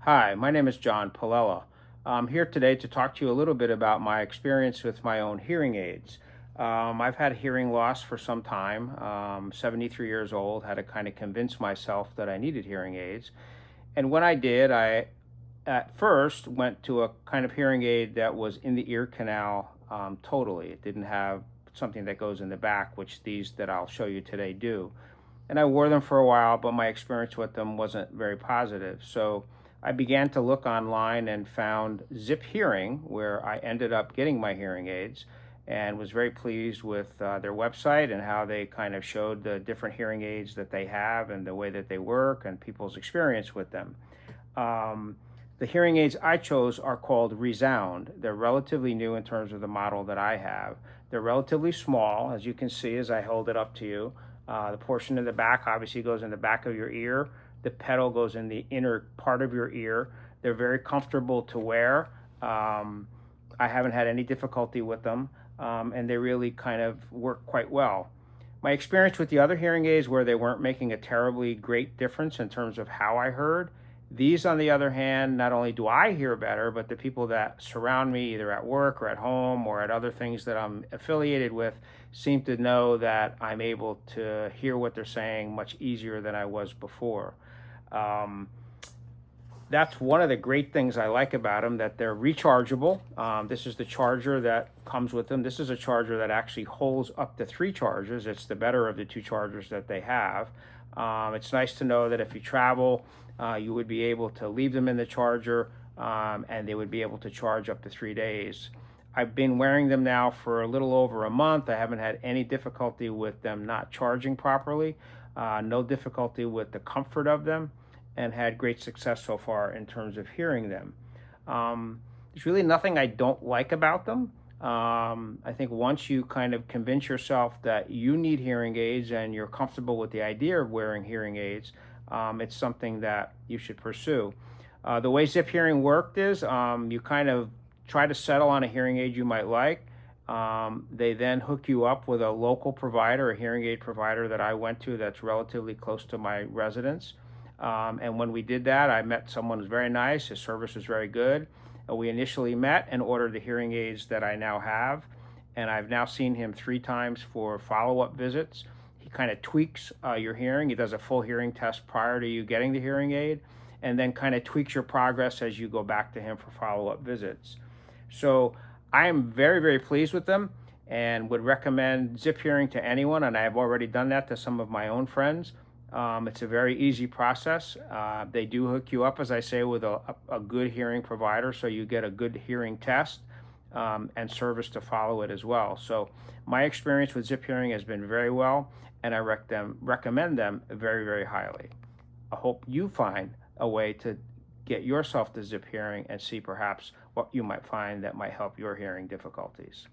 Hi, my name is John Palella. I'm here today to talk to you a little bit about my experience with my own hearing aids. I've had hearing loss for some time. 73 years old, had to kind of convince myself that I needed hearing aids. And when I did, I at first went to a kind of hearing aid that was in the ear canal totally. It didn't have something that goes in the back, which these that I'll show you today do. And I wore them for a while, but my experience with them wasn't very positive. So I began to look online and found Zip Hearing, where I ended up getting my hearing aids, and was very pleased with their website and how they kind of showed the different hearing aids that they have and the way that they work and people's experience with them. Um, the hearing aids I chose are called ReSound. They're relatively new in terms of the model that I have. They're relatively small, as you can see as I hold it up to you. The portion in the back obviously goes in the back of your ear. The pedal goes in the inner part of your ear. They're very comfortable to wear. I haven't had any difficulty with them, and they really kind of work quite well. My experience with the other hearing aids where they weren't making a terribly great difference in terms of how I heard. These, on the other hand, not only do I hear better, but the people that surround me, either at work or at home or at other things that I'm affiliated with, seem to know that I'm able to hear what they're saying much easier than I was before. Um, that's one of the great things I like about them, that they're rechargeable. This is the charger that comes with them. This is a charger that actually holds up to 3 chargers. It's the better of the 2 chargers that they have. It's nice to know that if you travel, you would be able to leave them in the charger, and they would be able to charge up to 3 days. I've been wearing them now for a little over a month. I haven't had any difficulty with them not charging properly, no difficulty with the comfort of them, and had great success so far in terms of hearing them. There's really nothing I don't like about them. I think once you kind of convince yourself that you need hearing aids and you're comfortable with the idea of wearing hearing aids, it's something that you should pursue. The way Zip Hearing worked is you kind of try to settle on a hearing aid you might like. They then hook you up with a local provider, a hearing aid provider that I went to that's relatively close to my residence. And when we did that, I met someone who's very nice. His service was very good. We initially met and ordered the hearing aids that I now have. And I've now seen him 3 times for follow-up visits. He kind of tweaks your hearing. He does a full hearing test prior to you getting the hearing aid, and then kind of tweaks your progress as you go back to him for follow-up visits. So I am very, very pleased with them and would recommend Zip Hearing to anyone. And I've already done that to some of my own friends. It's a very easy process. They do hook you up, as I say, with a good hearing provider, so you get a good hearing test and service to follow it as well. So my experience with Zip Hearing has been very well, and I recommend them very, very highly. I hope you find a way to get yourself to Zip Hearing and see perhaps what you might find that might help your hearing difficulties.